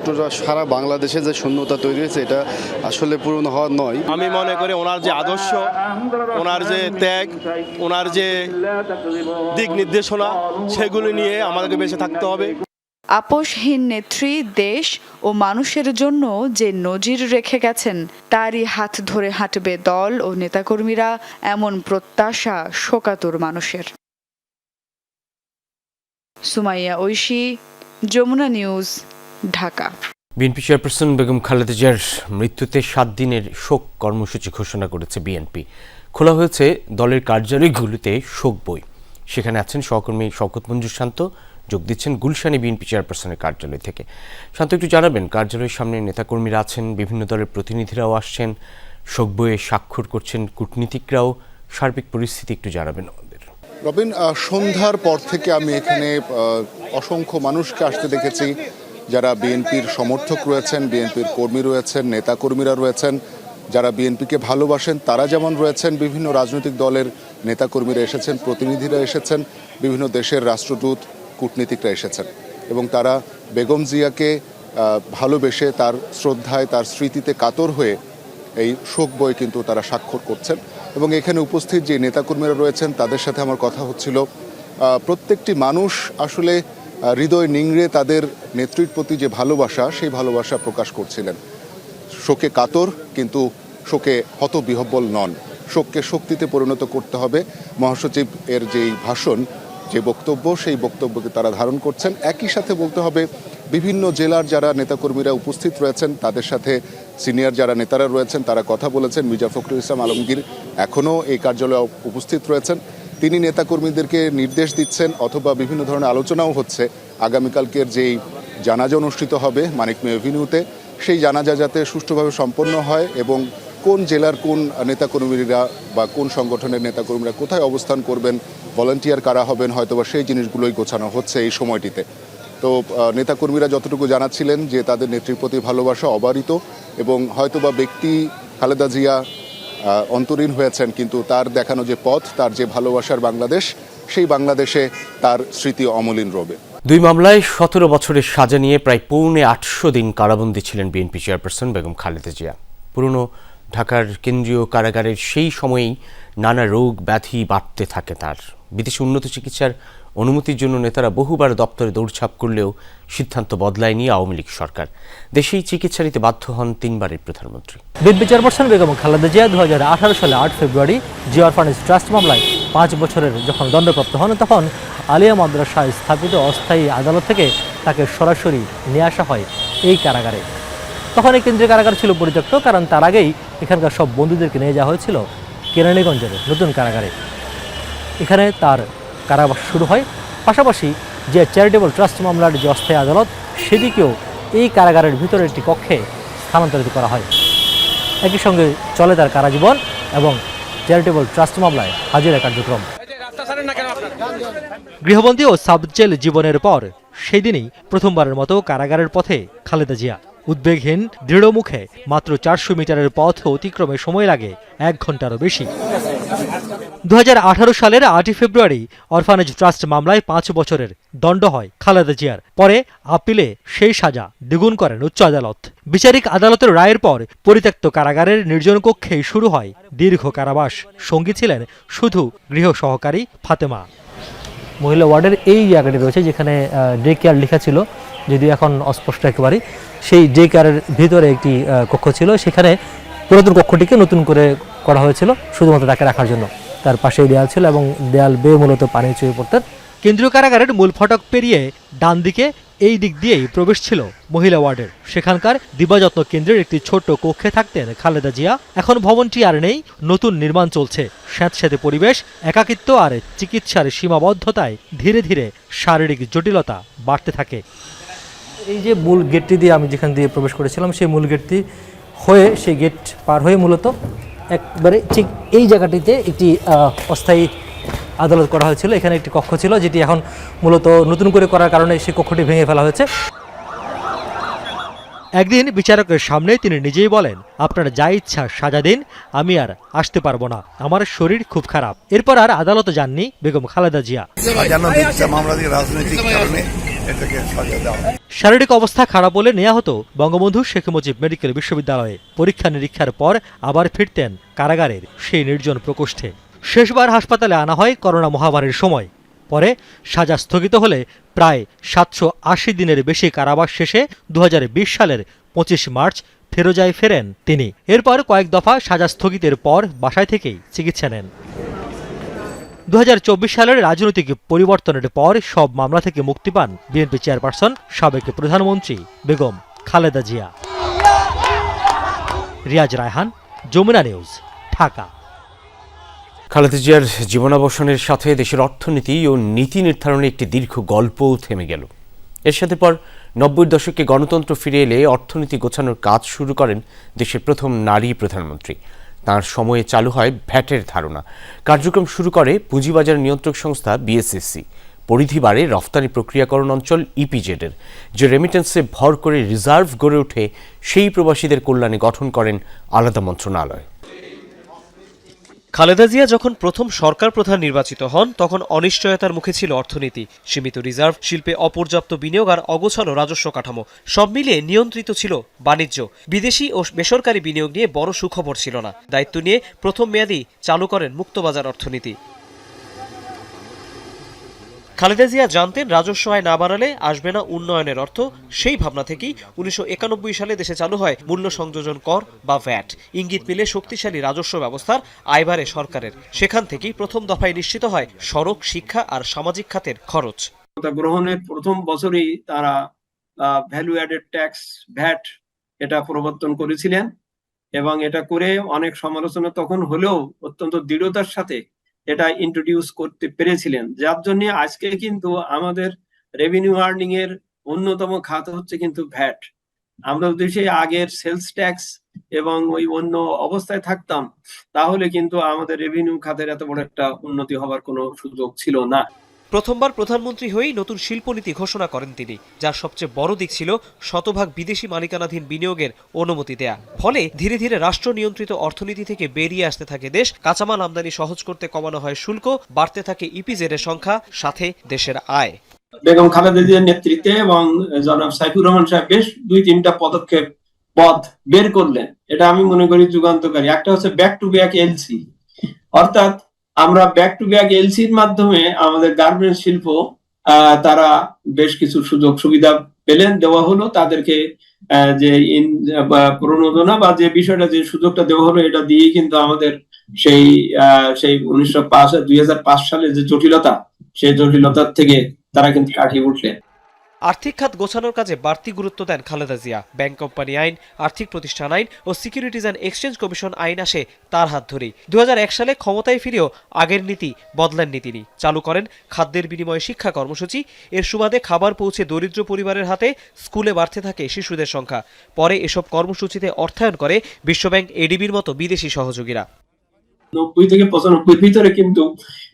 সারা বাংলাদেশে যে শূন্যতা তৈরি হয়েছে, এটা আসলে পূরণ হওয়ার নয়। আমি মনে করি ওনার যে আদর্শ, ওনার যে ত্যাগ, ওনার যে দিক নির্দেশনা, সেগুলি নিয়ে আমাদেরকে বেঁচে থাকতে হবে। আপোষহীন নেত্রী দেশ ও মানুষের জন্য যে নজির রেখে গেছেন, তারই হাত ধরে হাঁটবে দল ও নেতাকর্মীরা, এমন প্রত্যাশা শোকাতুর মানুষের। Sumaiya Oishi, Jamuna news, Dhaka. BNP chairperson Begum Khaleda জিয়ার মৃত্যুতে 7 দিনের শোক কর্মসূচি ঘোষণা করেছে বিএনপি। খোলা হয়েছে দলের কার্যালয়গুলিতে শোক বই। সেখানে আছেন সহকর্মী শওকত মঞ্জুর শান্ত, যোগ দিচ্ছেন গুলশানে বিএনপি চেয়ারপারসনের কার্যালয় থেকে। শান্ত, একটু জানাবেন, কার্যালয়ের সামনে নেতাকর্মীরা আছেন, বিভিন্ন দলের প্রতিনিধিরাও আসছেন, শোক বইয়ে স্বাক্ষর করছেন কূটনীতিকরাও, সার্বিক পরিস্থিতি একটু জানাবেন আমাদের। রবিন, সন্ধ্যার পর থেকে আমি এখানে অসংখ্য মানুষকে আসতে দেখেছি, যারা বিএনপির সমর্থক রয়েছেন, বিএনপির কর্মী রয়েছেন, নেতাকর্মীরা রয়েছেন, যারা বিএনপিকে ভালোবাসেন তারা যেমন রয়েছেন, বিভিন্ন রাজনৈতিক দলের নেতাকর্মীরা এসেছেন, প্রতিনিধিরা এসেছেন, বিভিন্ন দেশের রাষ্ট্রদূত, কূটনীতিকরা এসেছেন এবং তারা বেগম জিয়াকে ভালোবেসে তার শ্রদ্ধায়, তার স্মৃতিতে কাতর হয়ে এই শোক বই কিন্তু তারা স্বাক্ষর করছেন। এবং এখানে উপস্থিত যে নেতাকর্মীরা রয়েছেন তাদের সাথে আমার কথা হচ্ছিল, প্রত্যেকটি মানুষ আসলে হৃদয় নিংড়ে তাদের নেত্রীর প্রতি যে ভালোবাসা, সেই ভালোবাসা প্রকাশ করছিলেন। শোকে কাতর, কিন্তু শোকে হতবিহ্বল নন। শোককে শক্তিতে পরিণত করতে হবে। মহাসচিব এর যেই ভাষণ, যে বক্তব্য, সেই বক্তব্যকে তারা ধারণ করছেন। একই সাথে বলতে হবে, বিভিন্ন জেলার যারা নেতাকর্মীরা উপস্থিত রয়েছেন তাদের সাথে সিনিয়র যারা নেতারা রয়েছেন তারা কথা বলেছেন। মির্জা ফখরুল ইসলাম আলমগীর এখনও এই কার্যালয়ে উপস্থিত রয়েছেন। তিনি নেতাকর্মীদেরকে নির্দেশ দিচ্ছেন, অথবা বিভিন্ন ধরনের আলোচনাও হচ্ছে আগামীকালকের যেই জানাজা অনুষ্ঠিত হবে মানিক মিয়া এভিনিউতে, সেই জানাজা যাতে সুষ্ঠুভাবে সম্পন্ন হয় এবং কোন জেলার কোন নেতাকর্মীরা বা কোন সংগঠনের নেতাকর্মীরা কোথায় অবস্থান করবেন, ভলান্টিয়ার কারা হবেন, হয়তোবা সেই জিনিসগুলোই গোছানো হচ্ছে এই সময়টিতে। তো নেতাকর্মীরা যতটুকু জানাচ্ছিলেন যে তাদের নেত্রীর প্রতি ভালোবাসা অবারিত এবং হয়তোবা ব্যক্তি খালেদা জিয়া অন্তরীণ হয়েছেন, কিন্তু তার দেখানো যে পথ, তার যে ভালোবাসার বাংলাদেশ, সেই বাংলাদেশে তার স্মৃতি অমলিন রবে। 2 মামলায় 17 বছরের সাজা নিয়ে প্রায় 850 দিন কারাবন্দী ছিলেন বিএনপি চেয়ারপারসন বেগম খালেদা জিয়া। পুরনো ঢাকার কেন্দ্রীয় কারাগারের সেই সময়েই নানা রোগ ব্যাধি বাড়তে থাকে তার। বিদেশে উন্নত চিকিৎসার অনুমতির জন্য নেতারা বহুবার দপ্তরে দৌড়ঝাঁপ করলেও সিদ্ধান্ত বদলায়নি আওয়ামী লীগ সরকার। দেশেই চিকিৎসা নিতে বাধ্য হন 3 বারের প্রধানমন্ত্রী। বিএনপি চেয়ারপারসন বেগম খালেদা জিয়া 2018 সালে 8 ফেব্রুয়ারি জিয়া অরফানেজ ট্রাস্ট মামলায় 5 বছরের যখন দণ্ডপ্রাপ্ত হন, তখন আলিয়া মাদ্রাসায় স্থাপিত অস্থায়ী আদালত থেকে তাকে সরাসরি নিয়ে আসা হয় এই কারাগারে। তখন এই কেন্দ্রীয় কারাগার ছিল পরিত্যক্ত, কারণ তার আগেই এখানকার সব বন্দীদেরকে নিয়ে যাওয়া হয়েছিল কেরানীগঞ্জের নতুন কারাগারে। এখানে তার কারাবাস শুরু হয়। পাশাপাশি যে চ্যারিটেবল ট্রাস্ট মামলার যে অস্থায়ী আদালত, সেদিকেও এই কারাগারের ভিতরে একটি কক্ষে স্থানান্তরিত করা হয়। একই সঙ্গে চলে তার কারাজীবন এবং চ্যারিটেবল ট্রাস্ট মামলায় হাজিরা কার্যক্রম। গৃহবন্দী ও সাবজেল জীবনের পর সেই দিনই প্রথমবারের মতো কারাগারের পথে খালেদা জিয়া। উদ্বেগহীন দৃঢ় মুখে মাত্র 400 মিটারের পথ অতিক্রমে সময় লাগে 1 ঘন্টারও বেশি। 2018 সালের 8 ফেব্রুয়ারি অরফানেজ ট্রাস্ট মামলায় 5 বছরের দণ্ড হয় খালেদা জিয়ার। পরে আপিলে সেই সাজা দ্বিগুণ করেন উচ্চ আদালত। বিচারিক আদালতের রায়ের পর পরিত্যক্ত কারাগারের নির্জন কক্ষেই শুরু হয় দীর্ঘ কারাবাস। সঙ্গী ছিলেন শুধু গৃহ সহকারী ফাতেমা। মহিলা ওয়ার্ডের এই জায়গাটি রয়েছে যেখানে ডে কেয়ার লেখা ছিল, যদিও এখন অস্পষ্ট একেবারে। সেই ডে কেয়ারের ভিতরে একটি কক্ষ ছিল, সেখানে পুরাতন কক্ষটিকে নতুন করে করা হয়েছিল শুধুমাত্র তাকে রাখার জন্য। তার পাশেই দেয়াল ছিল এবং দেয়াল বেয়ে মূলত পানি চুয়ে পড়তেন। কেন্দ্রীয় কারাগারের মূল ফটক পেরিয়ে ডান দিকে এই দিক দিয়েই প্রবেশ ছিল মহিলা ওয়ার্ডের। সেখানকার দিবাযত্ন কেন্দ্রের একটি ছোট্ট কক্ষে থাকতেন খালেদা জিয়া। এখন ভবনটি আর নেই, নতুন নির্মাণ চলছে। স্যাঁতস্যাঁতে পরিবেশ, একাকিত্ব আর চিকিৎসার সীমাবদ্ধতায় ধীরে ধীরে শারীরিক জটিলতা বাড়তে থাকে। এই যে মূল গেটটি দিয়ে আমি যেখান দিয়ে প্রবেশ করেছিলাম, সেই মূল গেটটি হয়ে, সেই গেট পার হয়ে মূলত একবারে ঠিক এই জায়গাটিতে একটি অস্থায়ী আদালত করা হয়েছিল। এখানে একটি কক্ষ ছিল, যেটি এখন মূলত নতুন করে করার কারণে সেই কক্ষটি ভেঙে ফেলা হয়েছে। একদিন বিচারকের সামনে তিনি নিজেই বলেন, আপনারা যা ইচ্ছা সাজা দিন, আমি আর আসতে পারবো না, আমার শরীর খুব খারাপ। এরপর আর আদালতে যাননি বেগম খালেদা জিয়া। শারীরিক অবস্থা খারাপ বলে নেওয়া হতো বঙ্গবন্ধু শেখ মুজিব মেডিকেল বিশ্ববিদ্যালয়ে। পরীক্ষা নিরীক্ষার পর আবার ফিরতেন কারাগারের সেই নির্জন প্রকোষ্ঠে। শেষবার হাসপাতালে আনা হয় করোনা মহামারীর সময়। পরে সাজা স্থগিত হলে প্রায় 780 দিনের বেশি কারাবাস শেষে 2020 সালের 25 মার্চ ফেরোজায় ফেরেন তিনি। এরপর কয়েক দফা সাজা স্থগিতের পর বাসায় থেকেই চিকিৎসা নেন। 2024 সালের রাজনৈতিক পরিবর্তনের পর সব মামলা থেকে মুক্তি পান বিএনপি চেয়ারপারসন সাবেক প্রধানমন্ত্রী বেগম খালেদা জিয়া। রিয়াজ রায়হান, যমুনা নিউজ, ঢাকা। খালেদা জিয়ার জীবনাবসানের সাথে দেশের অর্থনীতি ও নীতি নির্ধারণে একটি দীর্ঘ গল্পও থেমে গেল। এর সাথে পর 90-এর দশকে গণতন্ত্র ফিরে এলে অর্থনীতি গোছানোর কাজ শুরু করেন দেশের প্রথম নারী প্রধানমন্ত্রী। তার সময়ে চালু হয় ভ্যাটের ধারণা। কার্যক্রম শুরু করে পুঁজিবাজার নিয়ন্ত্রক সংস্থা বিএসইসি। পরিধি বাড়ে রফতানি প্রক্রিয়াকরণ অঞ্চল ইপিজেডের, যে রেমিটেন্সে ভর করে রিজার্ভ গড়ে ওঠে সেই প্রবাসীদের কল্যাণে গঠন করেন আলাদা মন্ত্রণালয়। খালেদা জিয়া যখন প্রথম সরকার প্রধান নির্বাচিত হন, তখন অনিশ্চয়তার মুখে ছিল অর্থনীতি। সীমিত রিজার্ভ, শিল্পে অপর্যাপ্ত বিনিয়োগ আর অগোছালো রাজস্ব কাঠামো, সব মিলিয়ে নিয়ন্ত্রিত ছিল বাণিজ্য। বিদেশি ও বেসরকারি বিনিয়োগ নিয়ে বড় সুখবর ছিল না। দায়িত্ব নিয়ে প্রথম মেয়াদেই চালু করেন মুক্তবাজার অর্থনীতি। খালেদা জিয়া জানতেন রাজস্ব আয় না বাড়ালে আসবে না উন্নয়নের অর্থ। সেই ভাবনা থেকেই 1991 সালে দেশে চালু হয় মূল্য সংযোজন কর বা ভ্যাট। ইঙ্গিত মিলে শক্তিশালী রাজস্ব ব্যবস্থার আয় বাড়ে সরকারের। সেখান থেকেই প্রথম দফায় নিশ্চিত হয় সড়ক, শিক্ষা আর সামাজিক খাতের খরচ। গ্রহণের প্রথম বছরেই তারা ভ্যালু অ্যাডেড ট্যাক্স ভ্যাট এটা প্রবর্তন করেছিলেন, এবং এটা করে অনেক সমালোচনা তখন হলেও অত্যন্ত দৃঢ়তার সাথে এটা ইন্ট্রোডিউস করতে পেরেছিলেন, যার জন্য আজকে কিন্তু আমাদের রেভিনিউ আর্নিং এর অন্যতম খাত হচ্ছে কিন্তু ভ্যাট। আমরা যদি সেই আগের সেলস ট্যাক্স এবং ওই অন্য অবস্থায় থাকতাম, তাহলে কিন্তু আমাদের রেভিনিউ খাতের এত বড় একটা উন্নতি হবার কোনো সুযোগ ছিল না। প্রথমবার প্রধানমন্ত্রী হয়েই নতুন শিল্পনীতি ঘোষণা করেন তিনি, যার সবচেয়ে বড় দিক ছিল শতভাগ বিদেশি মালিকানাধীন বিনিয়োগের অনুমতি দেয়া। ফলে ধীরে ধীরে রাষ্ট্র নিয়ন্ত্রিত অর্থনীতি থেকে বেরিয়ে আসতে থাকে দেশ। কাঁচামাল আমদানি সহজ করতে কমানো হয় শুল্ক, বাড়তে থাকে ইপিজেড এর সংখ্যা, সাথে দেশের আয়। বেগম খালেদা জিয়ার নেতৃত্বে এবং জনাব সাইফুর রহমান সাহেব বেশ 2-3টা পদ বের করলেন। এটা আমি মনে করি যুগান্তকারী। একটা হচ্ছে ব্যাক টু ব্যাক এলসি, অর্থাৎ আমরা ব্যাক টু ব্যাক এলসির মাধ্যমে আমাদের গার্মেন্টস শিল্প তারা বেশ কিছু সুযোগ সুবিধা পেলেন, দেওয়া হলো তাদেরকে। যে প্রণোদনা বা যে বিষয়টা, যে সুযোগটা দেওয়া হলো, এটা দিয়ে কিন্তু আমাদের সেই 2005 সালে যে জটিলতা, সেই জটিলতার থেকে তারা কিন্তু কাটিয়ে উঠলেন। আর্থিক খাত গোছানোর কাজে বাড়তি গুরুত্ব দেন খালেদা জিয়া। ব্যাংক কোম্পানি আইন, আর্থিক প্রতিষ্ঠান আইন ও সিকিউরিটিজ অ্যান্ড এক্সচেঞ্জ কমিশন আইন আসে তার হাত ধরেই। 2001 সালে ক্ষমতায় ফিরেও আগের নীতি বদলাননি তিনি। চালু করেন খাদ্যের বিনিময়ে শিক্ষা কর্মসূচি। এর সুবাদে খাবার পৌঁছে দরিদ্র পরিবারের হাতে, স্কুলে বাড়তে থাকে শিশুদের সংখ্যা। পরে এসব কর্মসূচিতে অর্থায়ন করে বিশ্বব্যাংক, এডিবির মতো বিদেশি সহযোগীরা। 90 থেকে 95 ভিতরে কিন্তু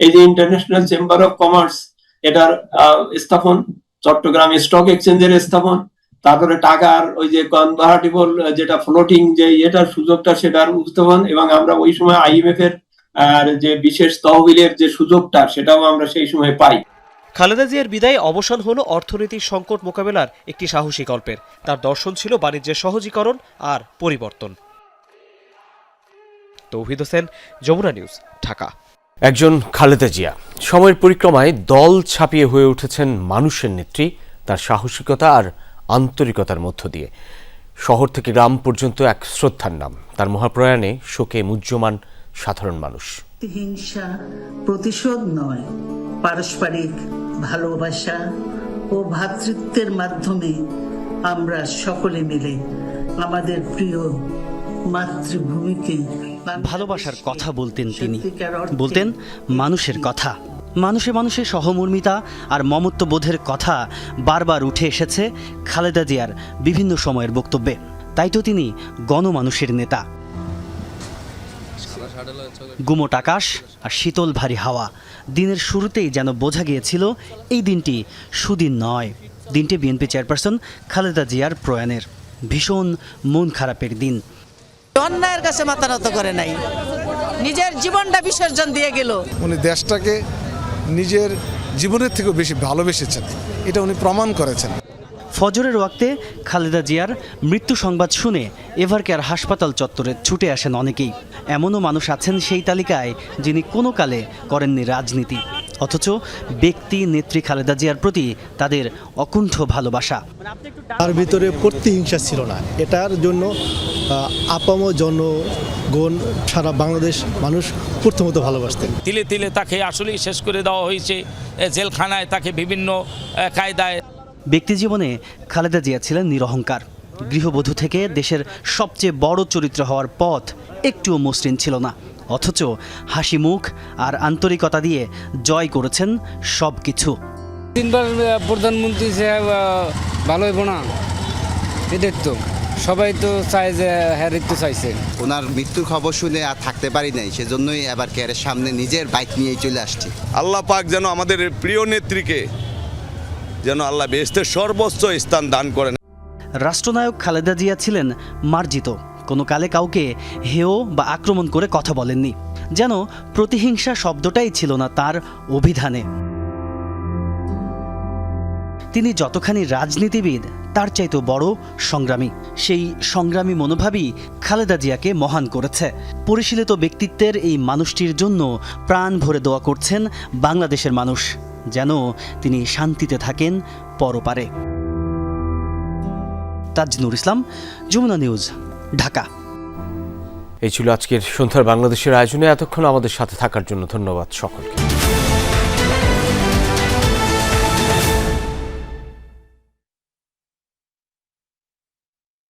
এই যে ইন্টারন্যাশনাল চেম্বার অফ কমার্স, এটার স্থাপন, চট্টগ্রাম স্টক এক্সচেঞ্জের স্থাপন, তারপরে টাকার ওই যে কনভার্টিবল যেটা ফ্লোটিং যে এটার সুযোগটা, সেটার উত্থাপন, এবং আমরা ওই সময় আইএমএফ এর যে বিশেষ তহবিলের যে সুযোগটা, সেটাও আমরা সেই সময় পাই। খালেদা জিয়ার বিদায়ে অবসান হলো অর্থনৈতিক সংকট মোকাবেলার একটি সাহসী গল্পের। তার দর্শন ছিল বাণিজ্যের সহজীকরণ আর পরিবর্তন। তৌহিদ হোসেন, যমুনা নিউজ, ঢাকা। একজন খালেদা জিয়া সময়ের পরিক্রমায় দল ছাপিয়ে হয়ে উঠেছেন মানুষের নেত্রী। তার সাহসিকতা আর আন্তরিকতার মধ্য দিয়ে শহর থেকে গ্রাম পর্যন্ত এক শ্রদ্ধার নাম। তার মহাপ্রয়াণে শোকে মুহ্যমান সাধারণ মানুষ। হিংসা প্রতিশোধ নয়, পারস্পরিক ভালোবাসা ও ভ্রাতৃত্বের মাধ্যমে আমরা সকলে মিলে আমাদের প্রিয় মাতৃভূমিকে ভালোবাসার কথা বলতেন তিনি, বলতেন মানুষের কথা। মানুষে মানুষে সহমর্মিতা আর মমত্ববোধের কথা বারবার উঠে এসেছে খালেদা জিয়ার বিভিন্ন সময়ের বক্তব্যে। তাই তো তিনি গণমানুষের নেতা। গুমোট আকাশ আর শীতল ভারী হাওয়া, দিনের শুরুতেই যেন বোঝা গিয়েছিল এই দিনটি সুদিন নয়। দিনটি বিএনপি চেয়ারপারসন খালেদা জিয়ার প্রয়াণের ভীষণ মন খারাপের দিন। অন্যায়ের কাছে মাথা নত করে নাই, নিজের জীবনটা বিসর্জন দিয়ে গেল। উনি দেশটাকে নিজের জীবনের থেকেও বেশি ভালোবেসেছেন, এটা উনি প্রমাণ করেছেন। ফজরের ওয়াক্তে খালেদা জিয়ার মৃত্যু সংবাদ শুনে এভারকেয়ার হাসপাতাল চত্বরে ছুটে আসেন অনেকেই। এমনও মানুষ আছেন সেই তালিকায় যিনি কোনো কালে করেননি রাজনীতি, অথচ ব্যক্তি নেত্রী খালেদা জিয়ার প্রতি তাদের অকুণ্ঠ ভালোবাসা। তার ভিতরে প্রতিহিংসা ছিল না, এটার জন্য আপাম জনগণ সারা বাংলাদেশ মানুষ প্রথমত ভালোবাসতেন। তিলে তিলে তাকে আসলেই শেষ করে দেওয়া হয়েছে, জেলখানায় তাকে বিভিন্ন কায়দায়। ব্যক্তিজীবনে খালেদা জিয়া ছিলেন নিরহংকার। গৃহবধূ থেকে দেশের সবচেয়ে বড় চরিত্র হওয়ার পথ একটুও মসৃণ ছিল না, অথচ হাসি মুখ আর আন্তরিকতা দিয়ে জয় করেছেন সব কিছু। তিনবার প্রধানমন্ত্রী ভালো হইব না, এদের তো সবাই তো চায় যে হ্যারিত চাইছে। ওনার মৃত্যুর খবর শুনে আর থাকতে পারি নাই, সেজন্যই এবার কেয়ারের সামনে নিজের বাইক নিয়েই চলে আসছি। আল্লাহ পাক যেন আমাদের প্রিয় নেত্রীকে যেন আল্লাহ বেহেশতের সর্বোচ্চ স্থান দান করেন। রাষ্ট্রনায়ক খালেদা জিয়া ছিলেন মার্জিত, কোনো কালে কাউকে হেয় বা আক্রমণ করে কথা বলেননি, যেন প্রতিহিংসা শব্দটাই ছিল না তার অভিধানে। তিনি যতখানি রাজনীতিবিদ তার চাইতেও বড় সংগ্রামী। সেই সংগ্রামী মনোভাবই খালেদা জিয়াকে মহান করেছে। পরিশীলিত ব্যক্তিত্বের এই মানুষটির জন্য প্রাণ ভরে দোয়া করছেন বাংলাদেশের মানুষ, যেন তিনি শান্তিতে থাকেন পরপারে। তাজনুর ইসলাম, যমুনা নিউজ, ঢাকা। এই ছিল আজকের সন্ধ্যার বাংলাদেশের আয়োজনে। এতক্ষণ আমাদের সাথে থাকার জন্য ধন্যবাদ সকলকে।